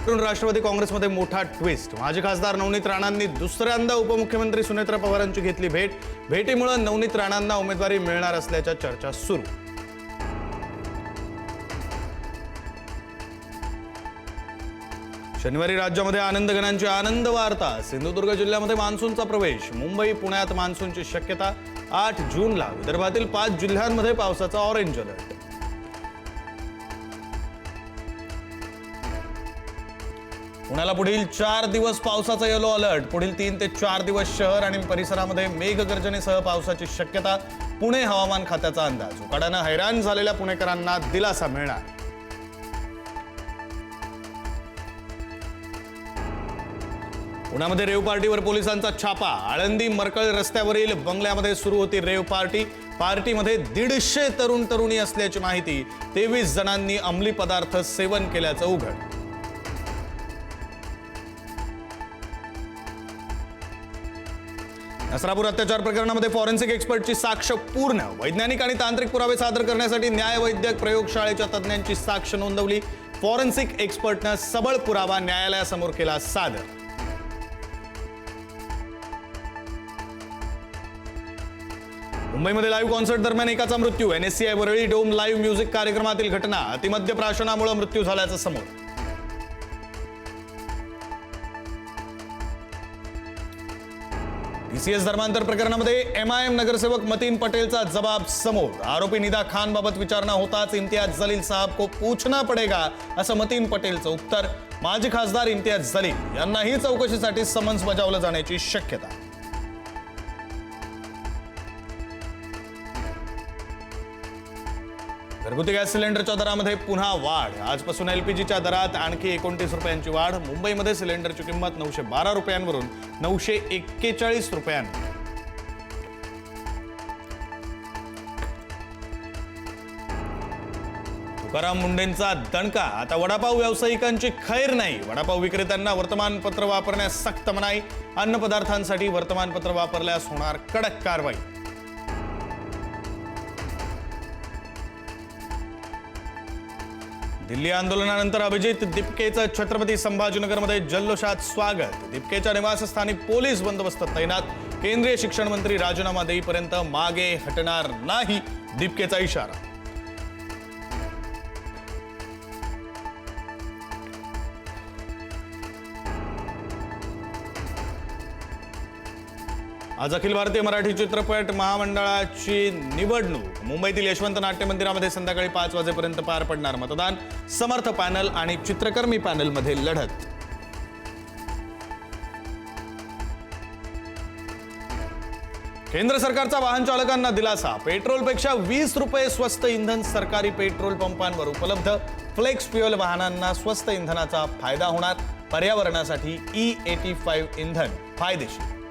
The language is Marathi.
राष्ट्रवादी काँग्रेसमध्ये मोठा ट्विस्ट। माजी खासदार नवनीत राणांनी दुसऱ्यांदा उपमुख्यमंत्री सुनेत्रा पवारांची घेतली भेट। भेटीमुळे नवनीत राणांना उमेदवारी मिळणार असल्याच्या चर्चा सुरू। शनिवारी राज्यामध्ये आनंदगणांची आनंद वार्ता। सिंधुदुर्ग जिल्ह्यामध्ये मान्सूनचा प्रवेश। मुंबई पुण्यात मान्सूनची शक्यता। 8 जूनला विदर्भातील 5 जिल्ह्यांमध्ये पावसाचा ऑरेंज अलर्ट। पुण्याला पुढील 4 दिवस पावसाचा येलो अलर्ट। पुढील 3 ते 4 दिवस शहर आणि परिसरामध्ये मेघगर्जनेसह पावसाची शक्यता। पुणे हवामान खात्याचा अंदाज। उकाड्यानं हैराण झालेल्या पुणेकरांना दिलासा मिळणार। पुण्यामध्ये रेव पार्टीवर पोलिसांचा छापा। आळंदी मरकळ रस्त्यावरील बंगल्यामध्ये सुरू होती रेव पार्टी। पार्टीमध्ये 150 तरुण तरुणी असल्याची माहिती। 23 जणांनी अंमली पदार्थ सेवन केल्याचं उघड। नसरापूर अत्याचार प्रकरणामध्ये फॉरेन्सिक एक्सपर्टची साक्ष पूर्ण। वैज्ञानिक आणि तांत्रिक पुरावे सादर करण्यासाठी न्यायवैद्यक प्रयोगशाळेच्या तज्ज्ञांची साक्ष नोंदवली। फॉरेन्सिक एक्सपर्टनं सबळ पुरावा न्यायालयासमोर केला सादर। मुंबईमध्ये लाईव्ह कॉन्सर्ट दरम्यान एकाचा मृत्यू। NSCI Worli dome live music कार्यक्रमातील घटना। अतिमद्य प्राशनामुळे मृत्यू झाल्याचं समोर। TCS धर्मांतर प्रकरणामध्ये MIM नगरसेवक मतीन पटेलचा जबाब समोर। आरोपी निदा खान बाबत विचारणा होताच इम्तियाज जलील साहब को पूछना पडेगा असं मतीन पटेलचं उत्तर। माजी खासदार इम्तियाज जलील यांनाही चौकशीसाठी समन्स बजावलं जाण्याची शक्यता। घरगुती गॅस सिलेंडरच्या दरामध्ये पुन्हा वाढ। आजपासून LPGच्या दरात आणखी 29 रुपयांची वाढ। मुंबईमध्ये सिलेंडरची किंमत 912 रुपयांवरून 941 रुपयांवर। तुकाराम मुंडेंचा दणका। आता वडापाव व्यावसायिकांची खैर नाही। वडापाव विक्रेत्यांना वर्तमानपत्र वापरण्यास सक्त मनाई। अन्नपदार्थांसाठी वर्तमानपत्र वापरल्यास होणार कडक कारवाई। दिल्ली आंदोलनानंतर अभिजित दिपकेचं छत्रपती संभाजीनगरमध्ये जल्लोषात स्वागत। दिपकेच्या निवासस्थानी पोलीस बंदोबस्त तैनात। केंद्रीय शिक्षण मंत्री राजीनामा देईपर्यंत मागे हटणार नाही, दिपकेचा इशारा। आज अखिल भारतीय मराठी चित्रपट महामंडळाची निवडणूक। मुंबईतील यशवंत नाट्य मंदिरामध्ये संध्याकाळी 5 वाजेपर्यंत पार पडणार मतदान। समर्थ पॅनल आणि चित्रकर्मी पॅनलमध्ये लढत। केंद्र सरकारचा वाहन चालकांना दिलासा। पेट्रोलपेक्षा 20 रुपये स्वस्त इंधन सरकारी पेट्रोल पंपांवर उपलब्ध। फ्लेक्स फ्युएल वाहनांना स्वस्त इंधनाचा फायदा होणार। पर्यावरणासाठी E85 इंधन फायदेशीर।